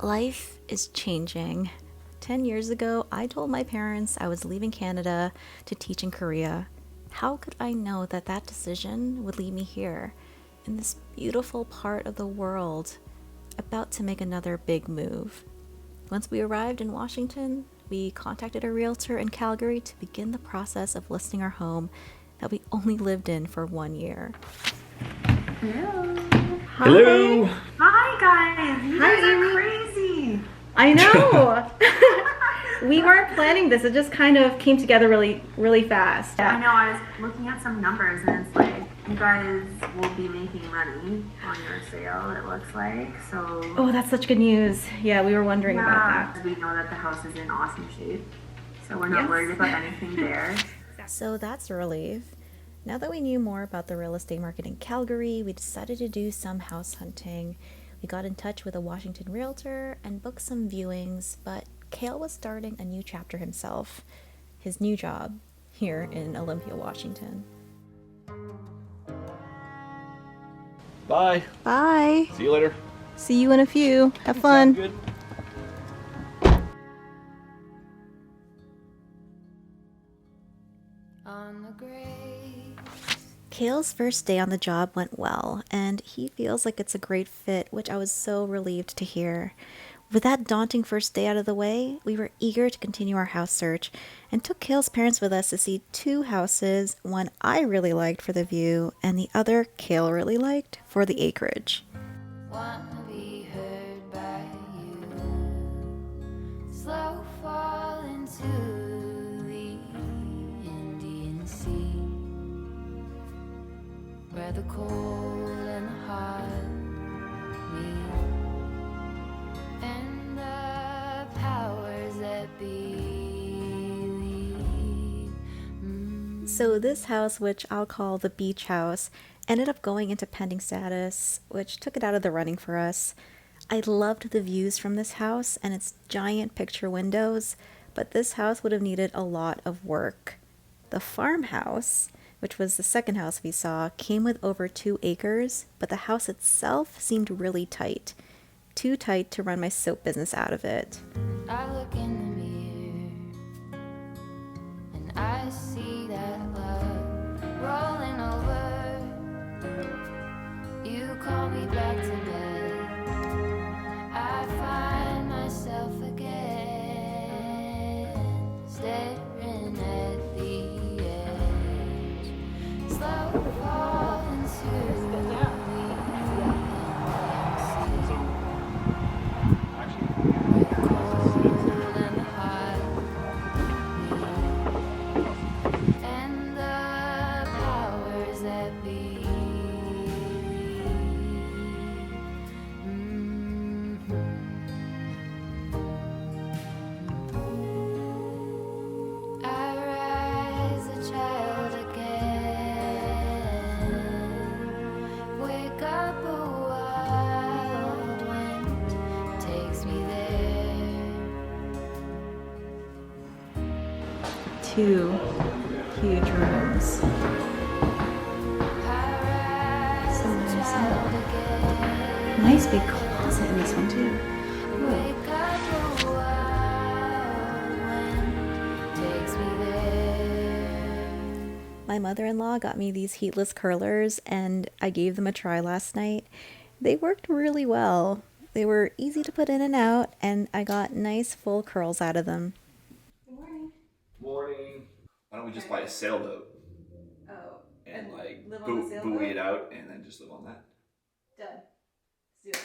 Life is changing. 10 years ago, I told my parents I was leaving Canada to teach in Korea. How could I know that that decision would lead me here, in this beautiful part of the world, about to make another big move? Once we arrived in Washington, we contacted a realtor in Calgary to begin the process of listing our home that we only lived in for 1 year. Hello. Hello. Hi guys. You Hi, guys are Amy. crazy. I know! We weren't planning this, it just kind of came together really fast. I know, I was looking at some numbers and it's like you guys will be making money on your sale, it looks like. So Oh, that's such good news. Yeah, we were wondering about that. we know that the house is in awesome shape. So we're not Yes. worried about anything there. So that's a relief. Now that we knew more about the real estate market in Calgary, we decided to do some house hunting. We got in touch with a Washington realtor and booked some viewings, but Cale was starting a new chapter himself, his new job here in Olympia, Washington. Bye. Bye! See you later. See you in a few. Have Sound fun. good. Cale's first day on the job went well, and he feels like it's a great fit, which I was so relieved to hear. With that daunting first day out of the way, we were eager to continue our house search and took Cale's parents with us to see two houses, one I really liked for the view, and the other Cale really liked for the acreage. Wanna be heard by you. Slow fall into the Indian Sea, where the cold and the hot meet, and the powers that be lead. So this house, which I'll call the beach house, ended up going into pending status, which took it out of the running for us. I loved the views from this house and its giant picture windows, but this house would have needed a lot of work. The farmhouse, which was the second house we saw, came with over 2 acres, but the house itself seemed really tight. Too tight to run my soap business out of it. I look in the mirror and I see that love rolling over. You call me back to bed. I find myself again staring at the edge. Slow fall into the cold and hot and the powers that be. I rise a child again, wake up a wild wind takes me there. 2 huge rooms. I rise So a nice, huh? child again, Nice big closet in this one too. wake up a wild wind takes me there. My mother-in-law got me these heatless curlers and I gave them a try last night. They worked really well. They were easy to put in and out and I got nice full curls out of them. Morning. Why don't we just buy a sailboat Oh, and like live on the sailboat? buoy it out and then just live on that? Done. Let's do it.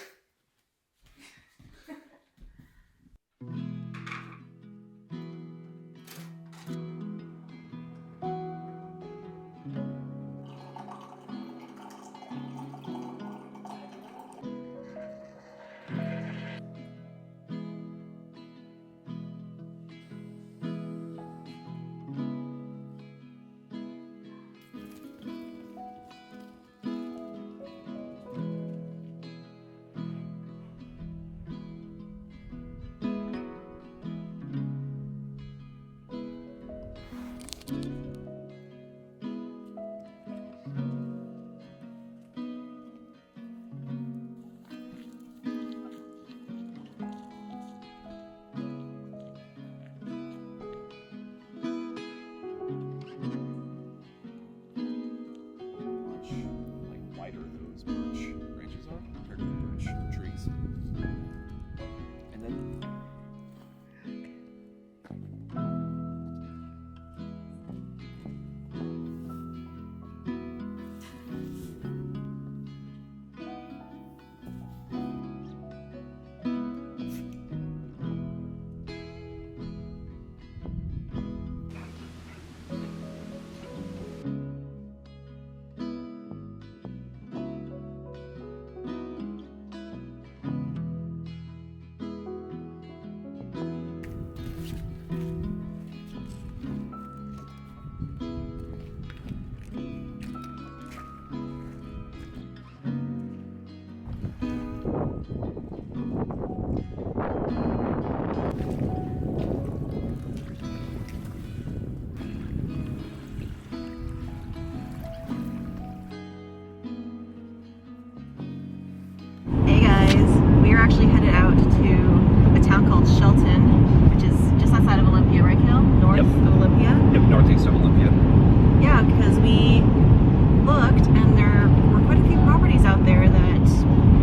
Hey guys, we are actually headed out to a town called Shelton, which is just outside of Olympia, right, Kale? North Yep. of Olympia? Yep, northeast of Olympia. Yeah, because we looked and there were quite a few properties out there that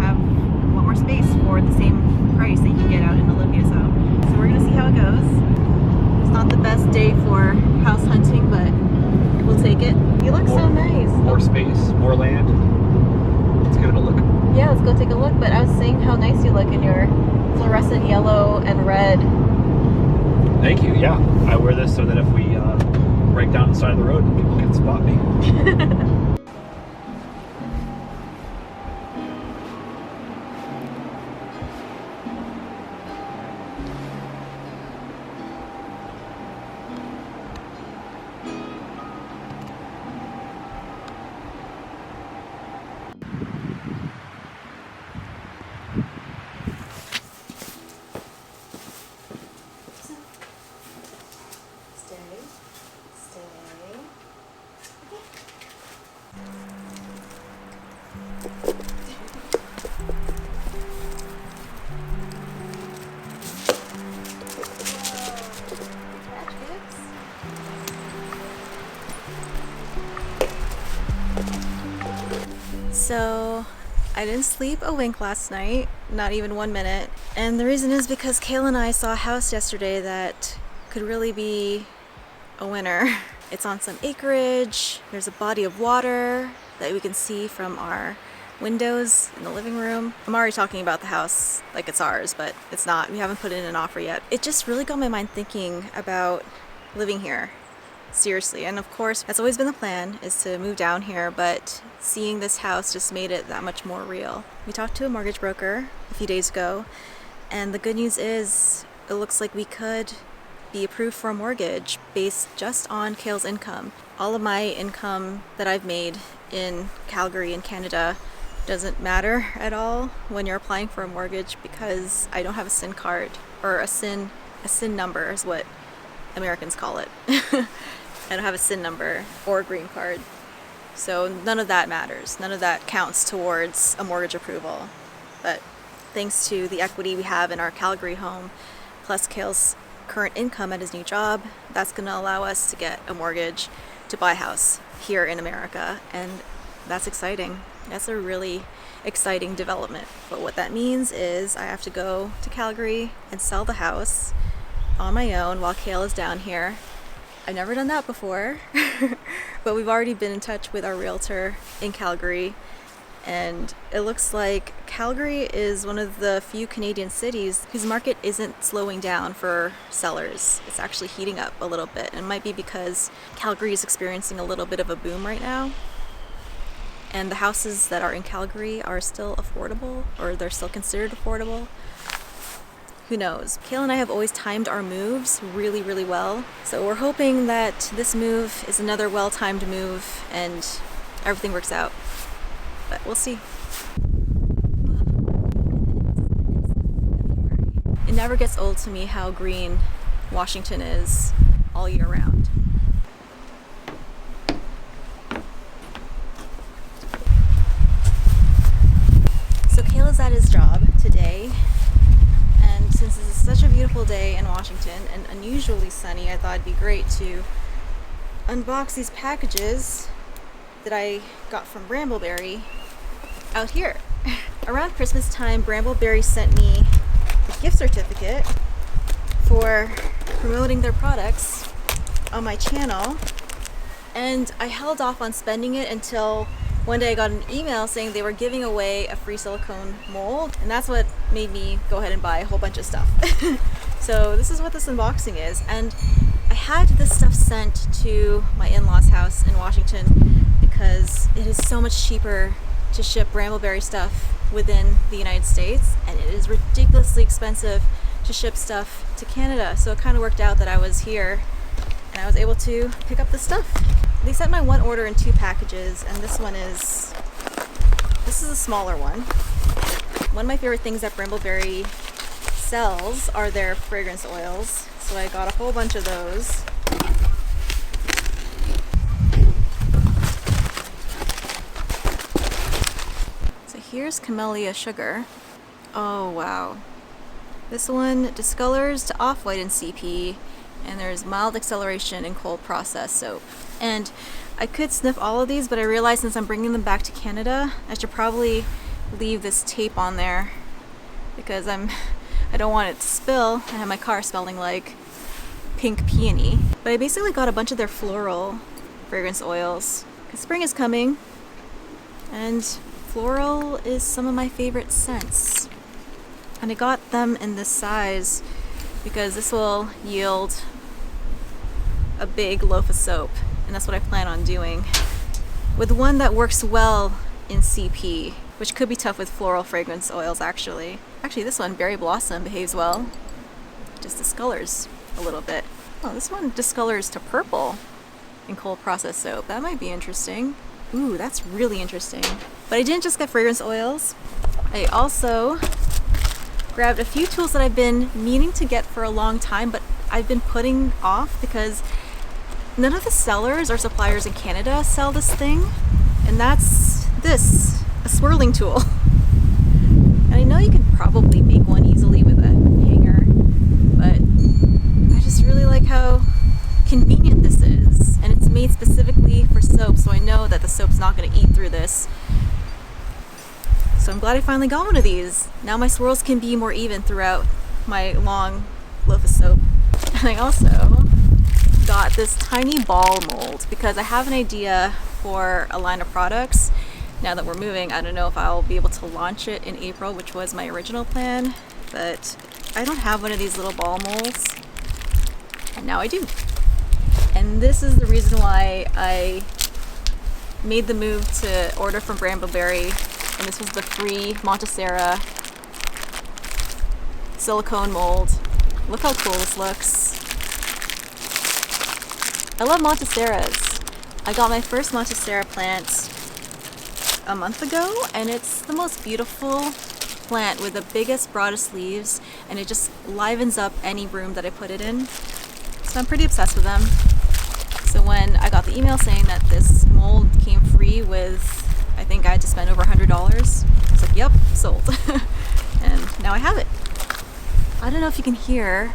have a lot more space for the same price that you can get out in Olympia. So we're gonna see how it goes. It's not the best day for house hunting, but we'll take it. You look so nice. More space, more land. Let's give it a look. Yeah, let's go take a look. But I was saying how nice you look in your fluorescent yellow and red. Thank you. Yeah, I wear this so that if we break down the side of the road, people can spot me. So I didn't sleep a wink last night, not even 1 minute. And the reason is because Kayla and I saw a house yesterday that could really be a winner. It's on some acreage, there's a body of water that we can see from our windows in the living room. I'm already talking about the house like it's ours, but it's not. We haven't put in an offer yet. It just really got my mind thinking about living here. Seriously, and of course that's always been the plan, is to move down here, but seeing this house just made it that much more real. We talked to a mortgage broker a few days ago, and the good news is it looks like we could be approved for a mortgage based just on Kale's income. All of my income that I've made in Calgary in Canada doesn't matter at all when you're applying for a mortgage, because I don't have a SIN card, or a SIN number is what Americans call it. I don't have a SIN number or a green card. So none of that matters. None of that counts towards a mortgage approval. But thanks to the equity we have in our Calgary home, plus Kale's current income at his new job, that's going to allow us to get a mortgage to buy a house here in America. And that's exciting. That's a really exciting development. But what that means is I have to go to Calgary and sell the house on my own while Kale is down here. I've never done that before, but we've already been in touch with our realtor in Calgary, and it looks like Calgary is one of the few Canadian cities whose market isn't slowing down for sellers. It's actually heating up a little bit, and it might be because Calgary is experiencing a little bit of a boom right now, and the houses that are in Calgary are still affordable, or they're still considered affordable. Who knows? Kale and I have always timed our moves really, really well. So we're hoping that this move is another well-timed move and everything works out. But we'll see. It never gets old to me how green Washington is all year round. So Kale is at his job today. And since this is such a beautiful day in Washington and unusually sunny, I thought it'd be great to unbox these packages that I got from Brambleberry out here. Around Christmas time, Brambleberry sent me a gift certificate for promoting their products on my channel, and I held off on spending it until one day I got an email saying they were giving away a free silicone mold, and that's what made me go ahead and buy a whole bunch of stuff. So this is what this unboxing is, and I had this stuff sent to my in-laws' house in Washington because it is so much cheaper to ship Brambleberry stuff within the United States, and it is ridiculously expensive to ship stuff to Canada. So it kind of worked out that I was here and I was able to pick up the stuff. They sent my one order in 2 packages, and this is a smaller one. one of my favorite things that Brambleberry sells are their fragrance oils. So I got a whole bunch of those. So here's Camellia Sugar. Oh wow. This one discolors to off-white in CP, and there's mild acceleration in cold process soap. And I could sniff all of these, but I realized since I'm bringing them back to Canada, I should probably leave this tape on there because I don't want it to spill and have my car smelling like pink peony. But I basically got a bunch of their floral fragrance oils because spring is coming, and floral is some of my favorite scents. And I got them in this size because this will yield a big loaf of soap, and that's what I plan on doing. With one that works well in CP, which could be tough with floral fragrance oils actually. Actually, this one, Berry Blossom, behaves well. Just discolors a little bit. Oh, this one discolors to purple in cold process soap. That might be interesting. Ooh, that's really interesting. But I didn't just get fragrance oils. I also grabbed a few tools that I've been meaning to get for a long time, but I've been putting off because none of the sellers or suppliers in Canada sell this thing, and that's this, a swirling tool. And I know you can probably make one easily with a hanger, but I just really like how convenient this is, and it's made specifically for soap, so I know that the soap's not going to eat through this. So I'm glad I finally got one of these. Now my swirls can be more even throughout my long loaf of soap. And I also got this tiny ball mold because I have an idea for a line of products. Now that we're moving, I don't know if I'll be able to launch it in April, which was my original plan, but I don't have one of these little ball molds, and now I do. And this is the reason why I made the move to order from Brambleberry. And this was the free Montessera silicone mold. Look how cool this looks. I love Montesseras. I got my first Montessera plant a month ago, and it's the most beautiful plant with the biggest, broadest leaves, and it just livens up any room that I put it in. So I'm pretty obsessed with them. So when I got the email saying that this mold came free with, I think I had to spend over $100. I was like, yep, sold. And now I have it. I don't know if you can hear,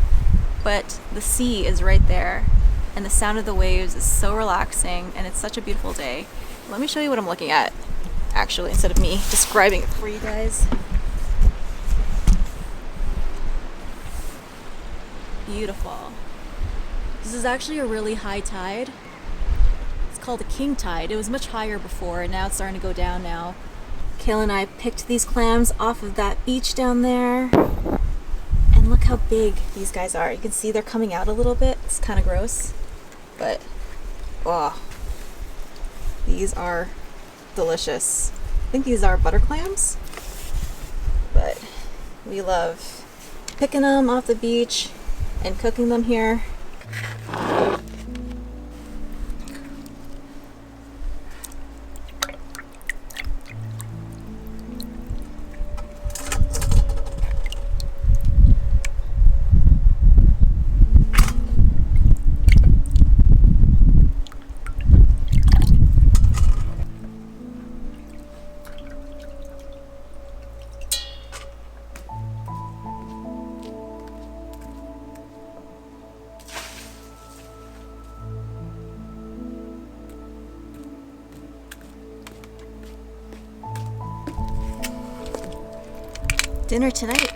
but the sea is right there. And the sound of the waves is so relaxing, and it's such a beautiful day. Let me show you what I'm looking at, actually, instead of me describing it for you guys. Beautiful. This is actually a really high tide. Called a king tide. It was much higher before, and now it's starting to go down now. Kayla and I picked these clams off of that beach down there, and look how big these guys are. You can see they're coming out a little bit. It's kind of gross, but oh, these are delicious. I think these are butter clams, but we love picking them off the beach and cooking them here. Dinner tonight.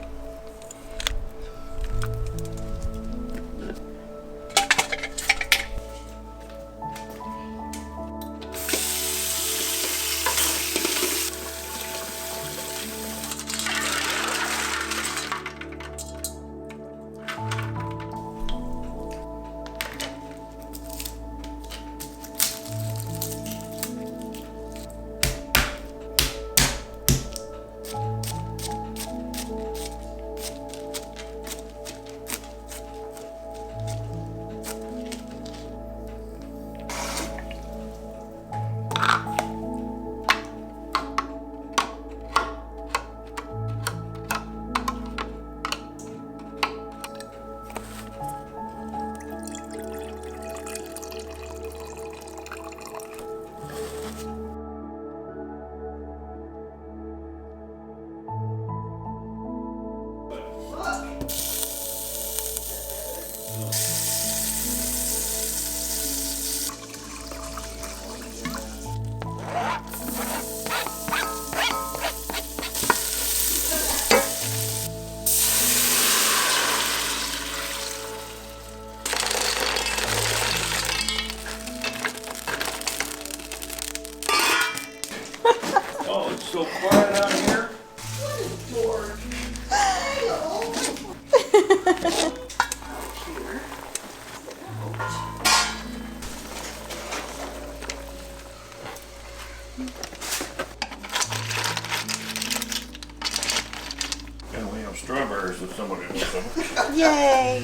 strawberries if somebody wants them. Yay!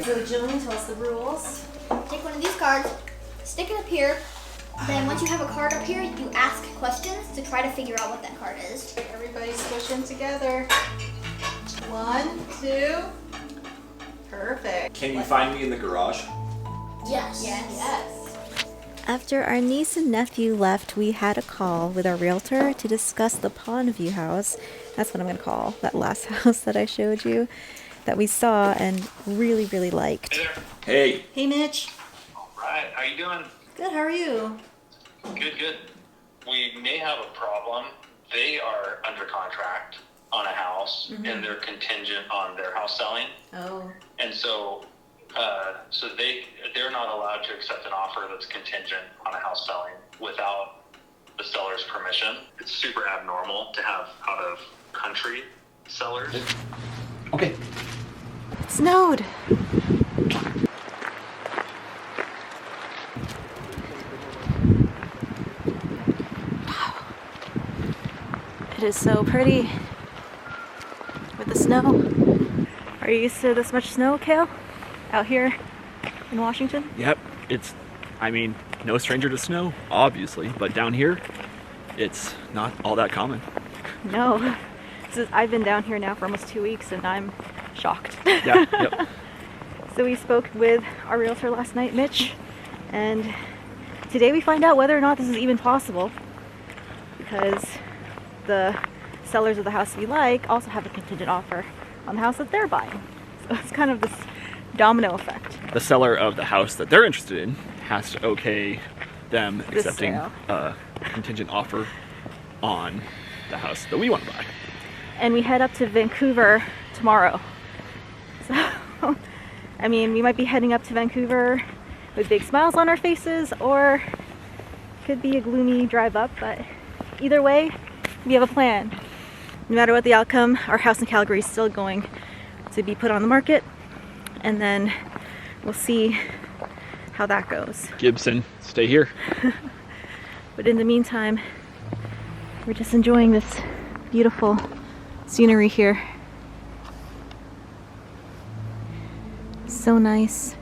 So Jillian, tell us the rules. Take one of these cards, stick it up here. Then once you have a card up here, you ask questions to try to figure out what that card is. Everybody squish them together. 1, 2. Perfect. Can you find me in the garage? Yes. Yes. After our niece and nephew left, we had a call with our realtor to discuss the Pondview house. That's what I'm going to call that last house that I showed you, that we saw and really, really liked. Hey there. Hey. Hey, Mitch. All right. How you doing? Good, how are you? Good, good. We may have a problem. They are under contract on a house, and they're contingent on their house selling. Oh. And so they're not allowed to accept an offer that's contingent on a house selling without the seller's permission. It's super abnormal to have out of country sellers. Okay. It snowed. Wow. It is so pretty with the snow. Are you used to this much snow, Kale? Out here in Washington? Yep. No stranger to snow, obviously, but down here, it's not all that common. No. I've been down here now for almost 2 weeks and I'm shocked. Yeah, yep. So we spoke with our realtor last night, Mitch, and today we find out whether or not this is even possible, because the sellers of the house we like also have a contingent offer on the house that they're buying. So it's kind of this domino effect. The seller of the house that they're interested in has to okay them This accepting sale. a contingent offer on the house that we want to buy. And we head up to Vancouver tomorrow. So, we might be heading up to Vancouver with big smiles on our faces, or could be a gloomy drive up, but either way, we have a plan. No matter what the outcome, our house in Calgary is still going to be put on the market, and then we'll see how that goes. Gibson, stay here. But in the meantime, we're just enjoying this beautiful scenery here. So nice.